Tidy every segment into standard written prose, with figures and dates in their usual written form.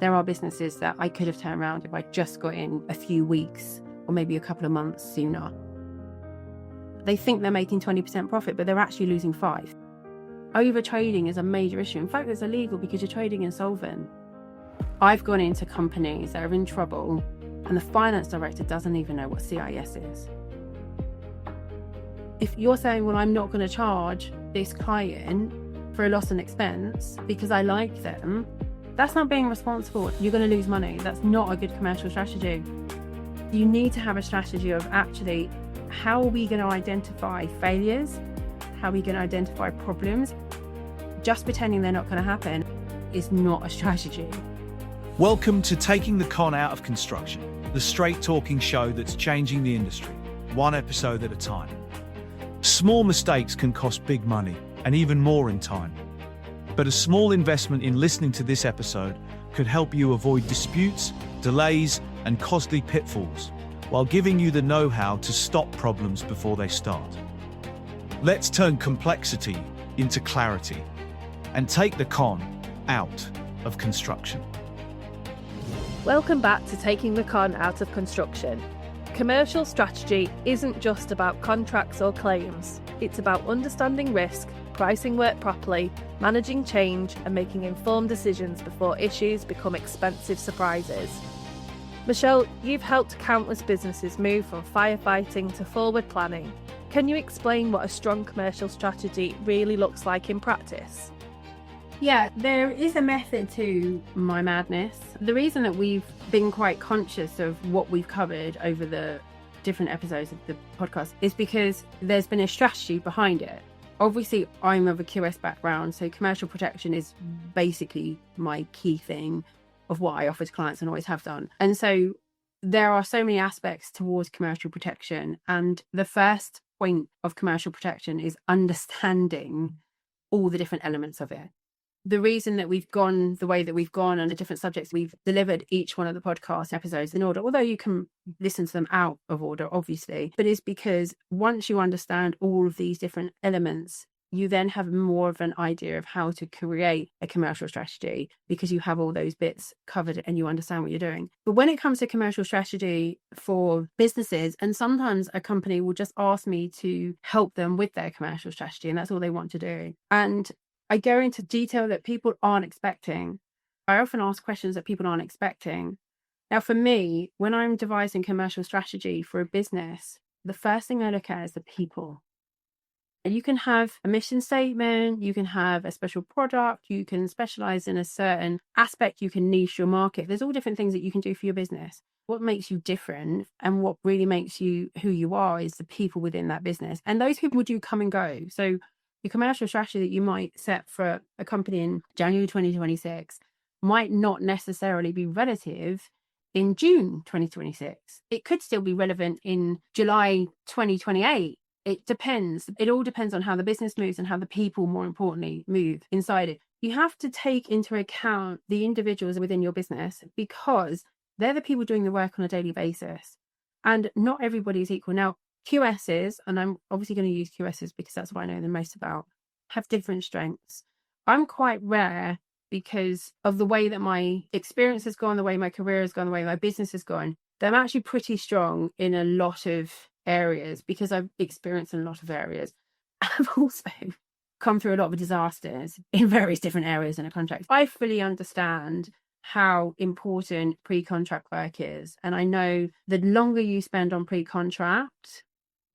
There are businesses that I could have turned around if I just got in a few weeks or maybe a couple of months sooner. They think they're making 20% profit, but they're actually losing 5%. Over trading is a major issue. In fact, it's illegal because you're trading insolvent. I've gone into companies that are in trouble and the finance director doesn't even know what CIS is. If you're saying, well, I'm not going to charge this client for a loss and expense because I like them, that's not being responsible. You're going to lose money. That's not a good commercial strategy. You need to have a strategy of actually, how are we going to identify failures? How are we going to identify problems? Just pretending they're not going to happen is not a strategy. Welcome to Taking the Con Out of Construction, the straight-talking show that's changing the industry, one episode at a time. Small mistakes can cost big money, and even more in time. But a small investment in listening to this episode could help you avoid disputes, delays, and costly pitfalls, while giving you the know-how to stop problems before they start. Let's turn complexity into clarity and take the con out of construction. Welcome back to Taking the Con Out of Construction. Commercial strategy isn't just about contracts or claims. It's about understanding risk, pricing work properly, managing change, and making informed decisions before issues become expensive surprises. Michelle, you've helped countless businesses move from firefighting to forward planning. Can you explain what a strong commercial strategy really looks like in practice? Yeah, there is a method to my madness. The reason that we've been quite conscious of what we've covered over the different episodes of the podcast is because there's been a strategy behind it. Obviously, I'm of a QS background, so commercial protection is basically my key thing of what I offer to clients and always have done. And so there are so many aspects towards commercial protection. And the first point of commercial protection is understanding all the different elements of it. The reason that we've gone the way that we've gone on the different subjects, we've delivered each one of the podcast episodes in order, although you can listen to them out of order, obviously, but it's because once you understand all of these different elements, you then have more of an idea of how to create a commercial strategy because you have all those bits covered and you understand what you're doing. But when it comes to commercial strategy for businesses, and sometimes a company will just ask me to help them with their commercial strategy, and that's all they want to do. And I go into detail that people aren't expecting. I often ask questions that people aren't expecting. Now, for me, when I'm devising commercial strategy for a business, the first thing I look at is the people. And you can have a mission statement, you can have a special product, you can specialize in a certain aspect, you can niche your market. There's all different things that you can do for your business. What makes you different and what really makes you who you are is the people within that business. And those people do come and go. So your commercial strategy that you might set for a company in January 2026 might not necessarily be relative in June 2026. It could still be relevant in July 2028. It depends. It all depends on how the business moves and how the people, more importantly, move inside it. You have to take into account the individuals within your business because they're the people doing the work on a daily basis. And not everybody is equal. Now, QSs, and I'm obviously going to use QSs because that's what I know the most about, have different strengths. I'm quite rare because of the way that my experience has gone, the way my career has gone, the way my business has gone. I'm actually pretty strong in a lot of areas because I've experienced in a lot of areas. I've also come through a lot of disasters in various different areas in a contract. I fully understand how important pre-contract work is. And I know the longer you spend on pre-contract,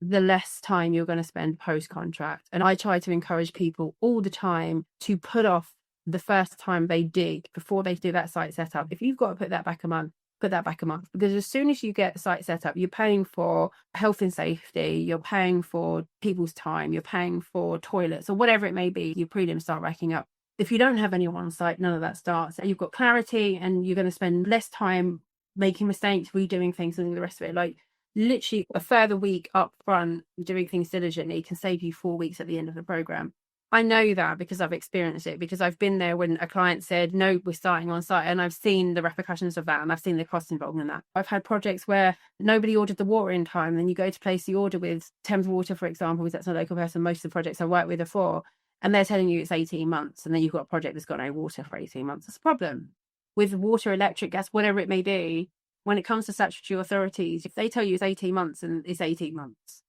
the less time you're going to spend post-contract. And I try to encourage people all the time to put off the first time they dig before they do that site setup. If you've got to put that back a month, put that back a month. Because as soon as you get the site set up, you're paying for health and safety, you're paying for people's time, you're paying for toilets or whatever it may be. Your prelims start racking up. If you don't have anyone on site, none of that starts. And you've got clarity and you're going to spend less time making mistakes, redoing things and all the rest of it. Like, literally a further week up front doing things diligently can save you 4 weeks at the end of the program. I know that because I've experienced it, because I've been there when a client said, no, we're starting on site, and I've seen the repercussions of that and I've seen the costs involved in that. I've had projects where nobody ordered the water in time, then you go to place the order with Thames Water, for example, because that's a local person most of the projects I work with are for, and they're telling you it's 18 months, and then you've got a project that's got no water for 18 months. It's a problem. with water, electric, gas, whatever it may be, when it comes to statutory authorities, if they tell you it's 18 months, and it's 18 months.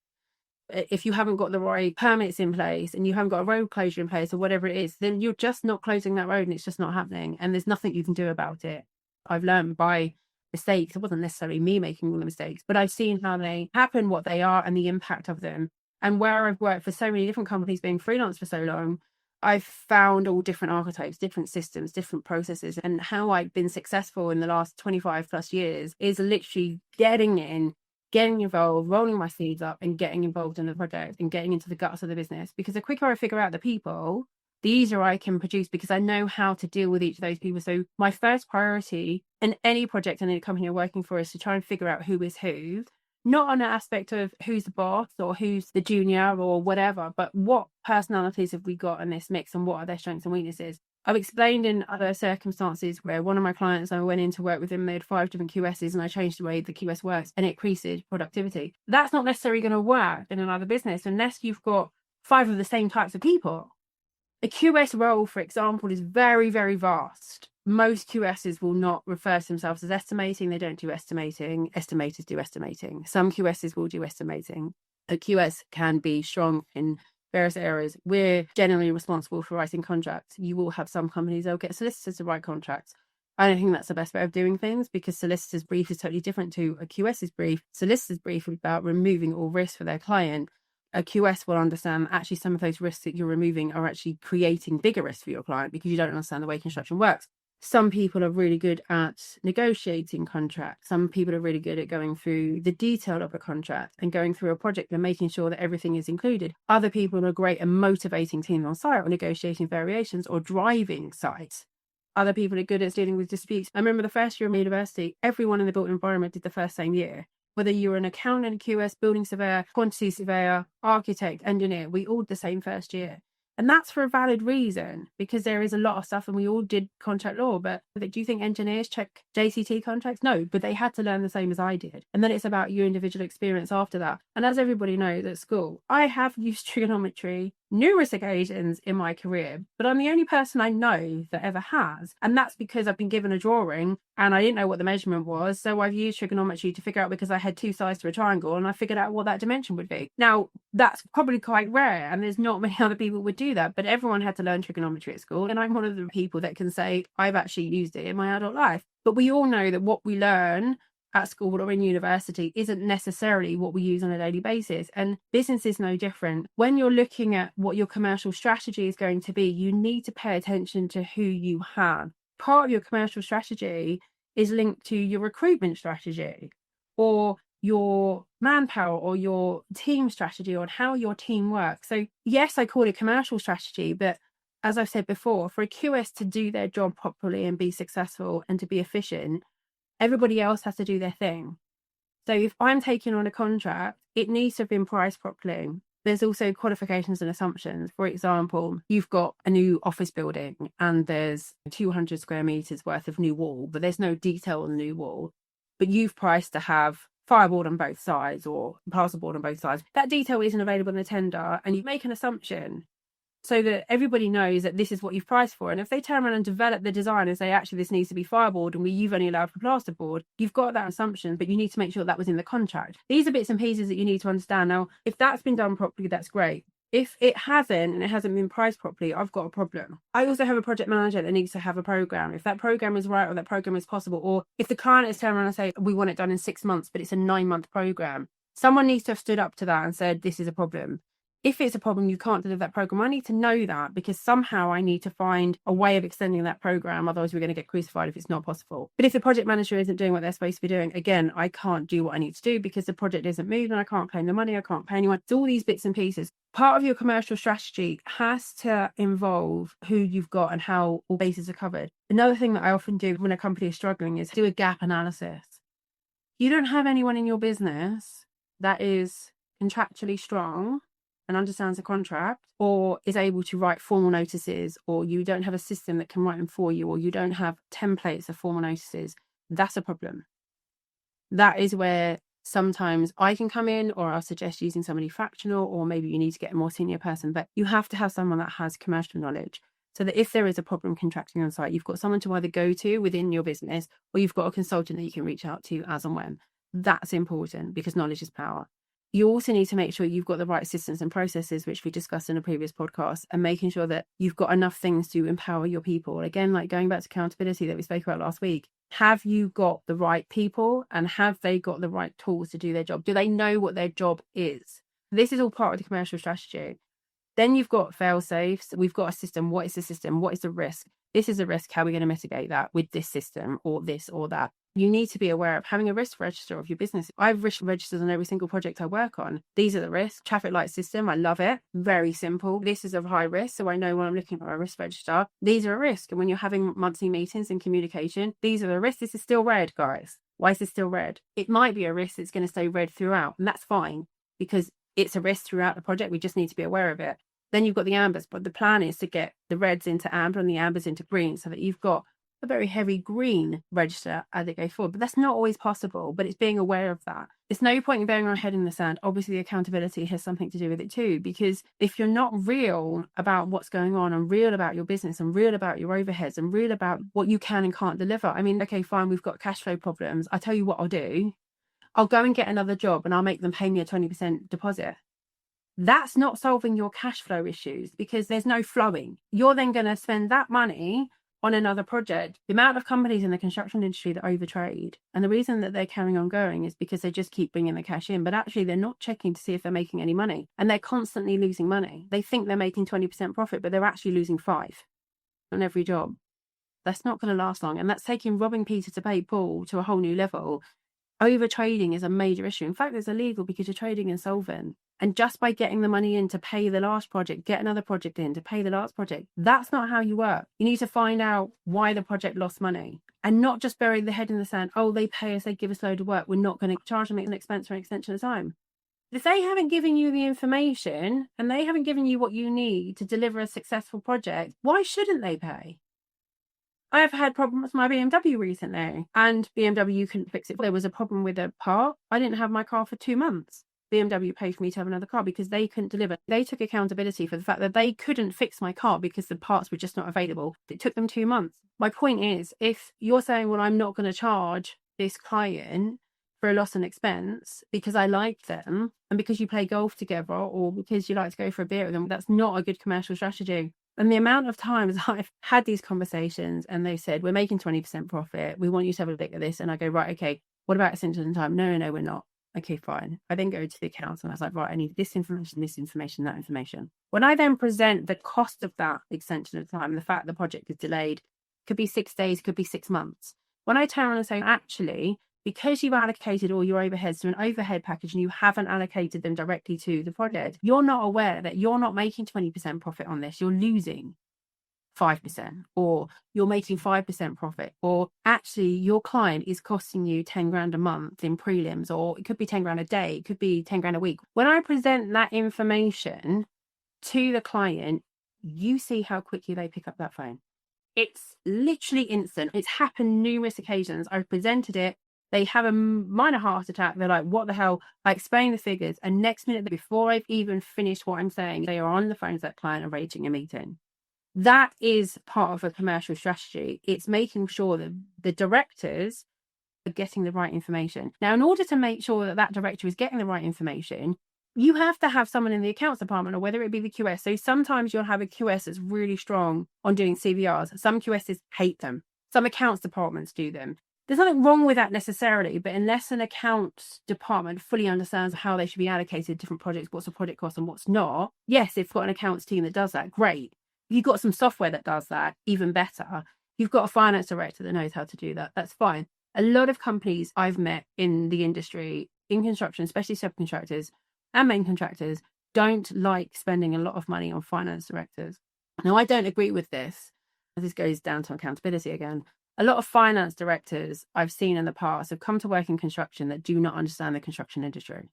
If you haven't got the right permits in place and you haven't got a road closure in place or whatever it is, then you're just not closing that road and it's just not happening. And there's nothing you can do about it. I've learned by mistakes. It wasn't necessarily me making all the mistakes, but I've seen how they happen, what they are, and the impact of them. And where I've worked for so many different companies, being freelance for so long, I've found all different archetypes, different systems, different processes. And how I've been successful in the last 25 plus years is literally getting involved, rolling my sleeves up and getting involved in the project and getting into the guts of the business. Because the quicker I figure out the people, the easier I can produce, because I know how to deal with each of those people. So my first priority in any project and any company I'm working for is to try and figure out who is who, not on an aspect of who's the boss or who's the junior or whatever, but what personalities have we got in this mix and what are their strengths and weaknesses. I've explained in other circumstances where one of my clients, I went in to work with them, they had 5 different QSs and I changed the way the QS works and it increases productivity. That's not necessarily going to work in another business unless you've got 5 of the same types of people. A QS role, for example, is very, very vast. Most QSs will not refer to themselves as estimating. They don't do estimating. Estimators do estimating. Some QSs will do estimating. A QS can be strong in various areas. We're generally responsible for writing contracts. You will have some companies, they'll get solicitors to write contracts. I don't think that's the best way of doing things, because solicitor's brief is totally different to a QS's brief. Solicitor's brief is about removing all risk for their client. A QS will understand actually some of those risks that you're removing are actually creating bigger risks for your client because you don't understand the way construction works. Some people are really good at negotiating contracts. Some people are really good at going through the detail of a contract and going through a project and making sure that everything is included. Other people are great at motivating teams on site or negotiating variations or driving sites. Other people are good at dealing with disputes. I remember the first year of university, everyone in the built environment did the first same year. Whether you were an accountant, QS, building surveyor, quantity surveyor, architect, engineer, we all did the same first year. And that's for a valid reason, because there is a lot of stuff and we all did contract law. But do you think engineers check JCT contracts? No, but they had to learn the same as I did. And then it's about your individual experience after that. And as everybody knows at school, I have used trigonometry numerous occasions in my career, but I'm the only person I know that ever has. And that's because I've been given a drawing and I didn't know what the measurement was. So I've used trigonometry to figure out, because I had 2 sides to a triangle, and I figured out what that dimension would be. Now, that's probably quite rare, and there's not many other people would do that, but everyone had to learn trigonometry at school. And I'm one of the people that can say I've actually used it in my adult life. But we all know that what we learn at school or in university isn't necessarily what we use on a daily basis. And business is no different. When you're looking at what your commercial strategy is going to be, you need to pay attention to who you have. Part of your commercial strategy is linked to your recruitment strategy or your manpower or your team strategy on how your team works. So yes, I call it commercial strategy, but as I've said before, for a QS to do their job properly and be successful and to be efficient, everybody else has to do their thing. So if I'm taking on a contract, it needs to have been priced properly. There's also qualifications and assumptions. For example, you've got a new office building and there's 200 square meters worth of new wall, but there's no detail on the new wall. But you've priced to have fireboard on both sides or plasterboard on both sides. That detail isn't available in the tender, and you make an assumption so that everybody knows that this is what you've priced for. And if they turn around and develop the design and say, actually, this needs to be fireboard and you've only allowed for plasterboard, you've got that assumption, but you need to make sure that was in the contract. These are bits and pieces that you need to understand. Now, if that's been done properly, that's great. If it hasn't and it hasn't been priced properly, I've got a problem. I also have a project manager that needs to have a program. If that program is right or that program is possible, or if the client is turning around and say, we want it done in 6 months, but it's a 9-month program, someone needs to have stood up to that and said, this is a problem. If it's a problem, you can't deliver that program. I need to know that, because somehow I need to find a way of extending that program. Otherwise, we're going to get crucified if it's not possible. But if the project manager isn't doing what they're supposed to be doing, again, I can't do what I need to do because the project isn't moving and I can't claim the money. I can't pay anyone. It's all these bits and pieces. Part of your commercial strategy has to involve who you've got and how all bases are covered. Another thing that I often do when a company is struggling is do a gap analysis. You don't have anyone in your business that is contractually strong and understands the contract, or is able to write formal notices, or you don't have a system that can write them for you, or you don't have templates of formal notices, that's a problem. That is where sometimes I can come in, or I'll suggest using somebody fractional, or maybe you need to get a more senior person, but you have to have someone that has commercial knowledge. so that if there is a problem contracting on site, you've got someone to either go to within your business, or you've got a consultant that you can reach out to as and when. That's important because knowledge is power. You also need to make sure you've got the right systems and processes, which we discussed in a previous podcast, and making sure that you've got enough things to empower your people. Again, like going back to accountability that we spoke about last week, have you got the right people and have they got the right tools to do their job? Do they know what their job is? This is all part of the commercial strategy. Then you've got fail safes. We've got a system. What is the system? What is the risk? This is a risk. How are we going to mitigate that with this system or this or that? You need to be aware of having a risk register of your business. I have risk registers on every single project I work on. These are the risks. Traffic light system. I love it. Very simple. This is of high risk. So I know when I'm looking at my risk register, these are a risk. And when you're having monthly meetings and communication, these are the risks. This is still red, guys. Why is this still red? It might be a risk that's going to stay red throughout. And that's fine because it's a risk throughout the project. We just need to be aware of it. Then you've got the ambers, but the plan is to get the reds into amber and the ambers into green so that you've got a very heavy green register as it goes forward. But that's not always possible, but it's being aware of that. There's no point in burying our head in the sand. Obviously, accountability has something to do with it too, because if you're not real about what's going on and real about your business and real about your overheads and real about what you can and can't deliver, I mean, okay, fine, we've got cash flow problems. I tell you what I'll do. I'll go and get another job and I'll make them pay me a 20% deposit. That's not solving your cash flow issues because there's no flowing. You're then going to spend that money on another project. The amount of companies in the construction industry that overtrade, and the reason that they're carrying on going is because they just keep bringing the cash in, but actually they're not checking to see if they're making any money, and they're constantly losing money. They think they're making 20% profit, but they're actually losing 5 on every job. That's not going to last long, and that's taking robbing Peter to pay Paul to a whole new level. Overtrading is a major issue. In fact, it's illegal because you're trading insolvent. And just by getting the money in to pay the last project, get another project in to pay the last project, that's not how you work. You need to find out why the project lost money and not just bury the head in the sand. Oh, they pay us, they give us a load of work. We're not going to charge them an expense or an extension of time. If they haven't given you the information and they haven't given you what you need to deliver a successful project, why shouldn't they pay? I have had problems with my BMW recently and BMW couldn't fix it. There was a problem with a part. I didn't have my car for 2 months. BMW paid for me to have another car because they couldn't deliver. They took accountability for the fact that they couldn't fix my car because the parts were just not available. It took them 2 months. My point is, if you're saying, well, I'm not going to charge this client for a loss and expense because I like them and because you play golf together or because you like to go for a beer with them, that's not a good commercial strategy. And the amount of times I've had these conversations and they said, we're making 20% profit. We want you to have a look at this. And I go, right, okay, what about extension of time? No, we're not. Okay, fine. I then go to the accounts and I was like, right, I need this information, that information. When I then present the cost of that extension of time, the fact the project is delayed, could be 6 days, could be 6 months. When I turn around and say, actually, because you've allocated all your overheads to an overhead package and you haven't allocated them directly to the project, you're not aware that you're not making 20% profit on this. You're losing 5%, or you're making 5% profit, or actually your client is costing you 10 grand a month in prelims, or it could be 10 grand a day, it could be 10 grand a week. When I present that information to the client, you see how quickly they pick up that phone. It's literally instant. It's happened numerous occasions. I've presented it. They have a minor heart attack. They're like, what the hell? I explain the figures. And next minute, before I've even finished what I'm saying, they are on the phone to that client arranging a meeting. That is part of a commercial strategy. It's making sure that the directors are getting the right information. Now, in order to make sure that that director is getting the right information, you have to have someone in the accounts department, or whether it be the QS. So sometimes you'll have a QS that's really strong on doing CVRs. Some QSs hate them. Some accounts departments do them. There's nothing wrong with that necessarily, but unless an accounts department fully understands how they should be allocated different projects, what's the project cost and what's not, yes, they've got an accounts team that does that, great. You've got some software that does that, even better. You've got a finance director that knows how to do that. That's fine. A lot of companies I've met in the industry, in construction, especially subcontractors and main contractors, don't like spending a lot of money on finance directors. Now, I don't agree with this. This goes down to accountability again. A lot of finance directors I've seen in the past have come to work in construction that do not understand the construction industry.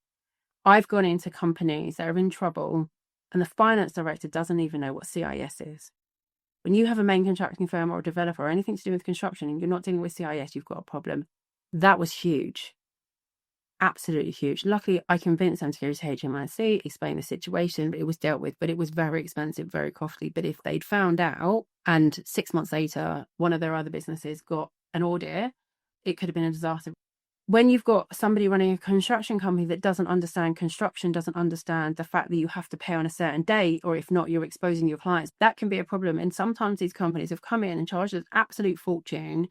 I've gone into companies that are in trouble and the finance director doesn't even know what CIS is. When you have a main contracting firm or a developer or anything to do with construction and you're not dealing with CIS, you've got a problem. That was huge. absolutely huge. Luckily, I convinced them to go to HMRC, explain the situation, but it was dealt with, but it was very expensive, very costly. But if they'd found out and 6 months later, one of their other businesses got an audit, it could have been a disaster. When you've got somebody running a construction company that doesn't understand construction, doesn't understand the fact that you have to pay on a certain date, or if not, you're exposing your clients, that can be a problem. And sometimes these companies have come in and charged an absolute fortune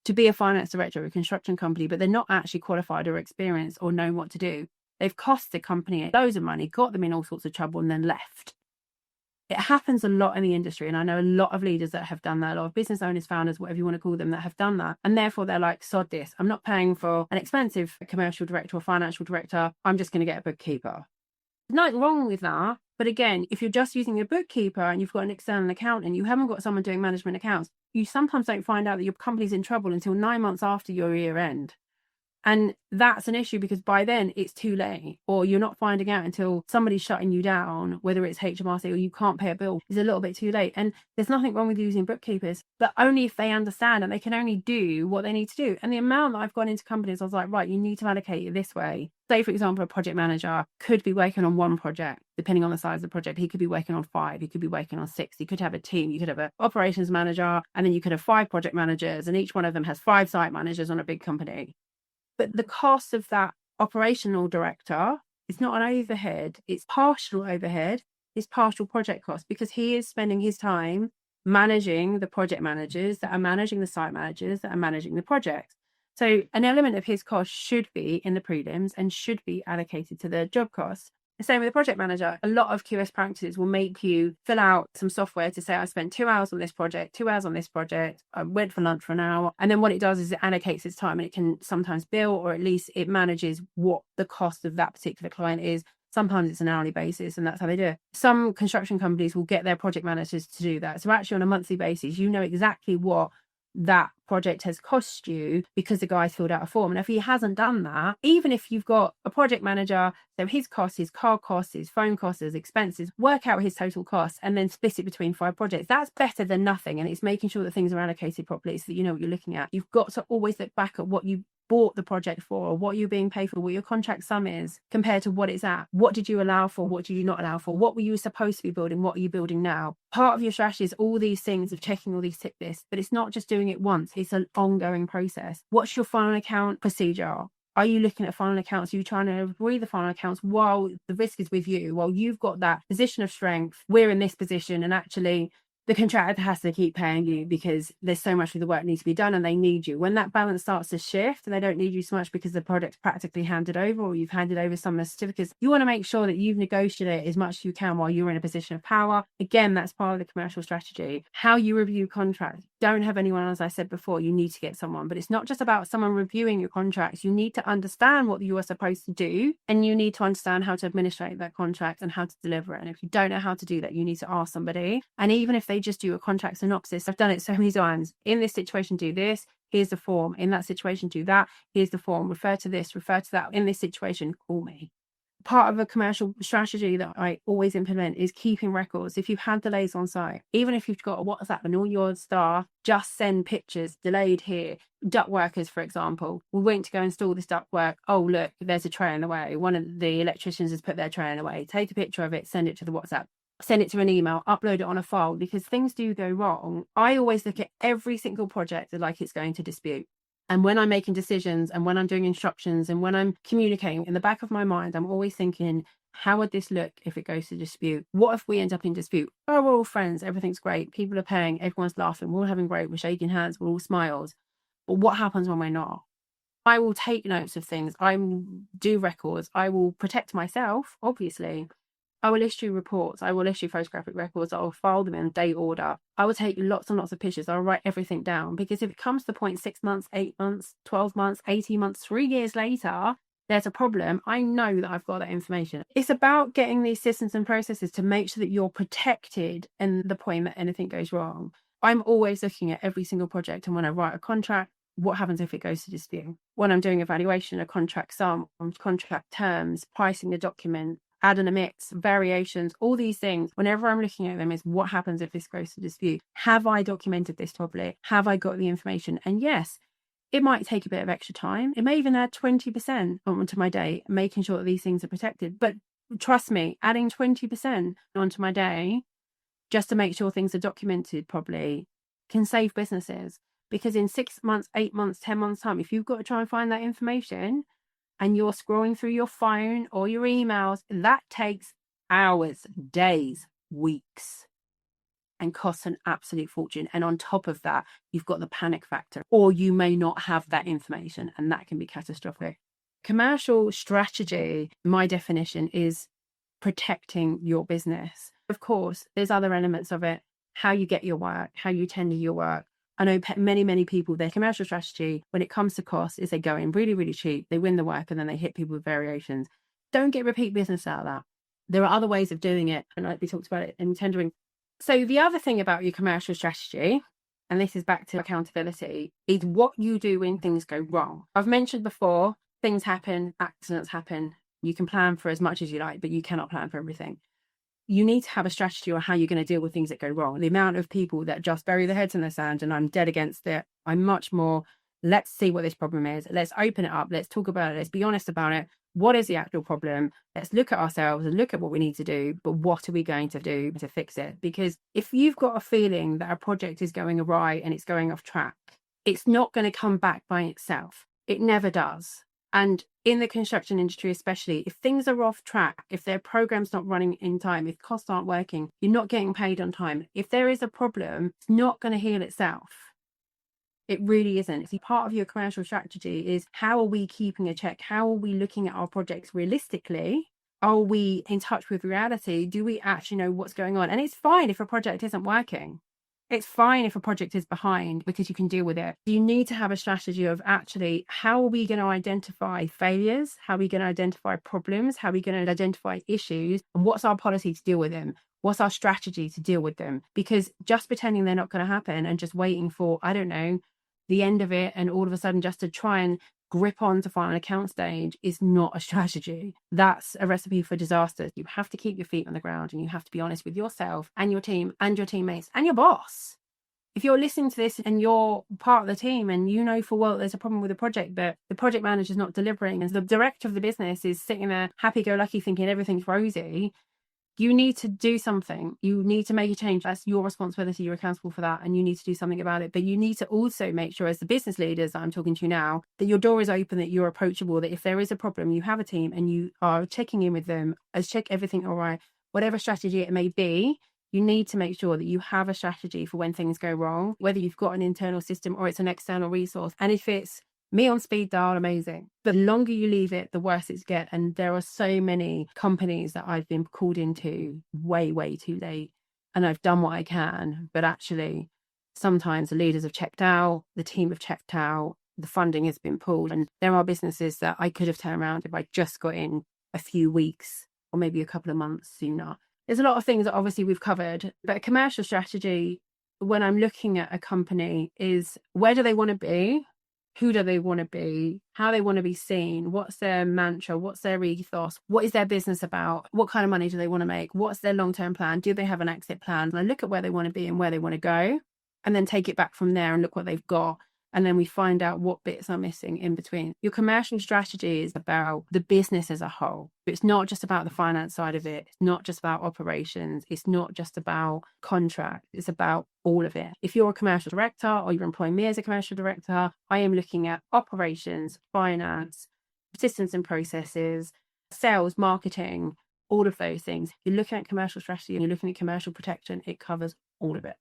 to be a finance director of a construction company, but they're not actually qualified or experienced or know what to do. They've cost the company loads of money, got them in all sorts of trouble, and then left. It happens a lot in the industry, and I know a lot of leaders that have done that, a lot of business owners, founders, whatever you want to call them, that have done that, and therefore they're like, sod this, I'm not paying for an expensive commercial director or financial director, I'm just going to get a bookkeeper. There's nothing wrong with that, but again, if you're just using a bookkeeper and you've got an external accountant, you haven't got someone doing management accounts, you sometimes don't find out that your company's in trouble until 9 months after your year end. And that's an issue, because by then it's too late, or you're not finding out until somebody's shutting you down, whether it's HMRC or you can't pay a bill, is a little bit too late. And there's nothing wrong with using bookkeepers, but only if they understand and they can only do what they need to do. And the amount that I've gone into companies, I was like, right, you need to allocate it this way. Say, for example, a project manager could be working on one project, depending on the size of the project. He could be working on 5, he could be working on 6, he could have a team, you could have an operations manager, and then you could have 5 project managers, and each one of them has 5 site managers on a big company. But the cost of that operational director is not an overhead, it's partial overhead, it's partial project cost, because he is spending his time managing the project managers that are managing the site managers that are managing the project. So an element of his cost should be in the prelims and should be allocated to the job cost. The same with the project manager. A lot of QS practices will make you fill out some software to say, I spent 2 hours on this project, 2 hours on this project, I went for lunch for an hour. And then what it does is it allocates its time, and it can sometimes bill, or at least it manages what the cost of that particular client is. Sometimes it's an hourly basis, and that's how they do it. Some construction companies will get their project managers to do that. So actually on a monthly basis, you know exactly what that project has cost you because the guy's filled out a form. And if he hasn't done that, even if you've got a project manager, so his costs, his car costs, his phone costs, his expenses, work out his total costs and then split it between 5 projects. That's better than nothing. And it's making sure that things are allocated properly so that you know what you're looking at. You've got to always look back at what you bought the project for, or what you're being paid for, what your contract sum is compared to what it's at. What did you allow for? What did you not allow for? What were you supposed to be building? What are you building now? Part of your strategy is all these things of checking all these tick lists, but it's not just doing it once. It's an ongoing process. What's your final account procedure? Are you looking at final accounts? Are you trying to avoid the final accounts while the risk is with you? While you've got that position of strength, we're in this position, and actually the contractor has to keep paying you because there's so much of the work needs to be done and they need you. When that balance starts to shift and they don't need you so much because the project's practically handed over, or you've handed over some of the certificates, you want to make sure that you've negotiated as much as you can while you're in a position of power. Again, that's part of the commercial strategy. How you review contracts. Don't have anyone, as I said before, you need to get someone, but it's not just about someone reviewing your contracts. You need to understand what you are supposed to do, and you need to understand how to administrate that contract and how to deliver it. And if you don't know how to do that, you need to ask somebody. And even if they just do a contract synopsis, I've done it so many times. In this situation, do this. Here's the form. In that situation, do that. Here's the form. Refer to this, refer to that. In this situation, call me. Part of a commercial strategy that I always implement is keeping records. If you've had delays on site, even if you've got a WhatsApp and all your staff just send pictures, delayed here. Duct workers, for example, we're waiting to go install this duct work. Oh, look, there's a tray in the way. One of the electricians has put their tray in the way. Take a picture of it, send it to the WhatsApp. Send it to an email, upload it on a file, because things do go wrong. I always look at every single project like it's going to dispute. And when I'm making decisions and when I'm doing instructions and when I'm communicating, in the back of my mind, I'm always thinking, how would this look if it goes to dispute? What if we end up in dispute? Oh, we're all friends. Everything's great. People are paying. Everyone's laughing. We're all having great. We're shaking hands. We're all smiles. But what happens when we're not? I will take notes of things. I will do records. I will protect myself, obviously. I will issue reports. I will issue photographic records. I will file them in date order. I will take lots and lots of pictures. I'll write everything down, because if it comes to the point 6 months, 8 months, 12 months, 18 months, 3 years later, there's a problem, I know that I've got that information. It's about getting these systems and processes to make sure that you're protected in the point that anything goes wrong. I'm always looking at every single project, and when I write a contract, what happens if it goes to dispute? When I'm doing evaluation, a contract sum, contract terms, pricing a document, add and omits, variations, all these things, whenever I'm looking at them, is what happens if this goes to dispute? Have I documented this properly? Have I got the information? And yes, It might take a bit of extra time. It may even add 20% onto my day, making sure that these things are protected. But trust me, adding 20% onto my day just to make sure things are documented properly can save businesses. Because in 6 months, 8 months, 10 months time, if you've got to try and find that information and you're scrolling through your phone or your emails, that takes hours, days, weeks, and costs an absolute fortune. And on top of that, you've got the panic factor, or you may not have that information, and that can be catastrophic. Commercial strategy, my definition, is protecting your business. Of course, there's other elements of it, how you get your work, how you tender your work. I know many people, their commercial strategy when it comes to cost is they go in really, really cheap, they win the work, and then they hit people with variations. Don't get repeat business out of that. There are other ways of doing it, and like we talked about it in tendering. So the other thing about your commercial strategy, and this is back to accountability, is what you do when things go wrong. I've mentioned before, things happen, accidents happen. You can plan for as much as you like, but you cannot plan for everything. You need to have a strategy on how you're going to deal with things that go wrong. The amount of people that just bury their heads in the sand, and I'm dead against it. I'm much more, let's see what this problem is. Let's open it up. Let's talk about it. Let's be honest about it. What is the actual problem? Let's look at ourselves and look at what we need to do, but what are we going to do to fix it? Because if you've got a feeling that a project is going awry and it's going off track, it's not going to come back by itself. It never does. And in the construction industry, especially, if things are off track, if their program's not running in time, if costs aren't working, you're not getting paid on time. If there is a problem, it's not going to heal itself. It really isn't. See, part of your commercial strategy is, how are we keeping a check? How are we looking at our projects realistically? Are we in touch with reality? Do we actually know what's going on? And it's fine if a project isn't working. It's fine if a project is behind, because you can deal with it. You need to have a strategy of actually, how are we going to identify failures? How are we going to identify problems? How are we going to identify issues? And what's our policy to deal with them? What's our strategy to deal with them? Because just pretending they're not going to happen and just waiting for, I don't know, the end of it, and all of a sudden just to try and grip on to final account stage is not a strategy. That's a recipe for disaster. You have to keep your feet on the ground, and you have to be honest with yourself and your team and your teammates and your boss. If you're listening to this and you're part of the team and you know for well there's a problem with the project, but the project manager is not delivering and the director of the business is sitting there happy-go-lucky thinking everything's rosy, you need to do something. You need to make a change. That's your responsibility. You're accountable for that, and you need to do something about it. But you need to also make sure, as the business leaders that I'm talking to now, that your door is open, that you're approachable, that if there is a problem, you have a team and you are checking in with them as check everything all right. Whatever strategy it may be, you need to make sure that you have a strategy for when things go wrong, whether you've got an internal system or it's an external resource. And if it's me on speed dial, amazing. But the longer you leave it, the worse it's get. And there are so many companies that I've been called into way, way too late. And I've done what I can. But actually, sometimes the leaders have checked out, the team have checked out, the funding has been pulled. And there are businesses that I could have turned around if I just got in a few weeks or maybe a couple of months sooner. There's a lot of things that obviously we've covered. But a commercial strategy, when I'm looking at a company, is where do they want to be? Who do they want to be? How they want to be seen? What's their mantra? What's their ethos? What is their business about? What kind of money do they want to make? What's their long-term plan? Do they have an exit plan? And I look at where they want to be and where they want to go, and then take it back from there and look what they've got. And then we find out what bits are missing in between. Your commercial strategy is about the business as a whole. It's not just about the finance side of it. It's not just about operations. It's not just about contract. It's about all of it. If you're a commercial director or you're employing me as a commercial director, I am looking at operations, finance, systems and processes, sales, marketing, all of those things. You're looking at commercial strategy and you're looking at commercial protection. It covers all of it.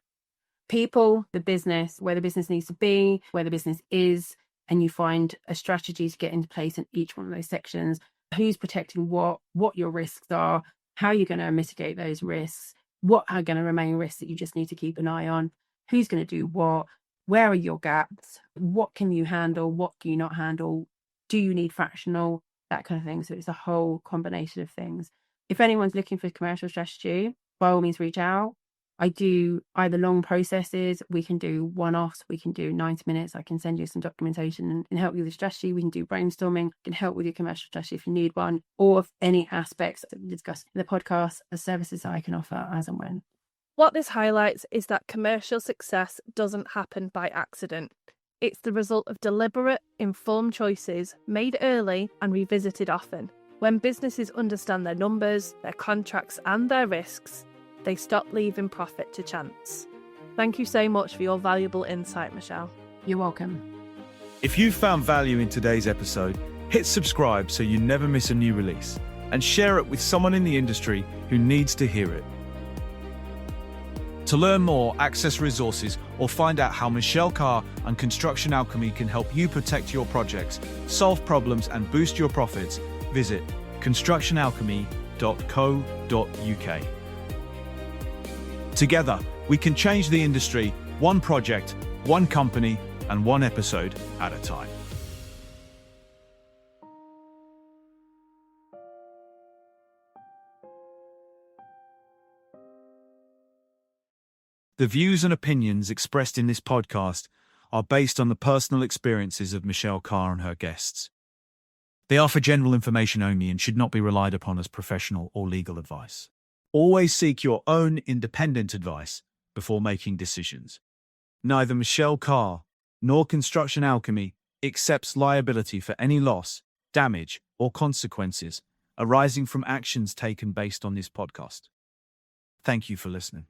People, the business, where the business needs to be, where the business is, and you find a strategy to get into place in each one of those sections. Who's protecting what your risks are, how you're going to mitigate those risks, what are going to remain risks that you just need to keep an eye on, who's going to do what, where are your gaps, what can you handle, what can you not handle, do you need fractional, that kind of thing. So it's a whole combination of things. If anyone's looking for commercial strategy, by all means reach out. I do either long processes, we can do one-offs, we can do 90 minutes, I can send you some documentation and help you with the strategy, we can do brainstorming, can help with your commercial strategy if you need one, or if any aspects that we discussed in the podcast are services that I can offer as and when. What this highlights is that commercial success doesn't happen by accident. It's the result of deliberate, informed choices made early and revisited often. When businesses understand their numbers, their contracts, and their risks, they stop leaving profit to chance. Thank you so much for your valuable insight, Michelle. You're welcome. If you found value in today's episode, hit subscribe so you never miss a new release, and share it with someone in the industry who needs to hear it. To learn more, access resources, or find out how Michelle Carr and Construction Alchemy can help you protect your projects, solve problems, and boost your profits, visit constructionalchemy.co.uk. Together, we can change the industry, one project, one company, and one episode at a time. The views and opinions expressed in this podcast are based on the personal experiences of Michelle Carr and her guests. They are for general information only and should not be relied upon as professional or legal advice. Always seek your own independent advice before making decisions. Neither Michelle Carr nor Construction Alchemy accepts liability for any loss, damage, or consequences arising from actions taken based on this podcast. Thank you for listening.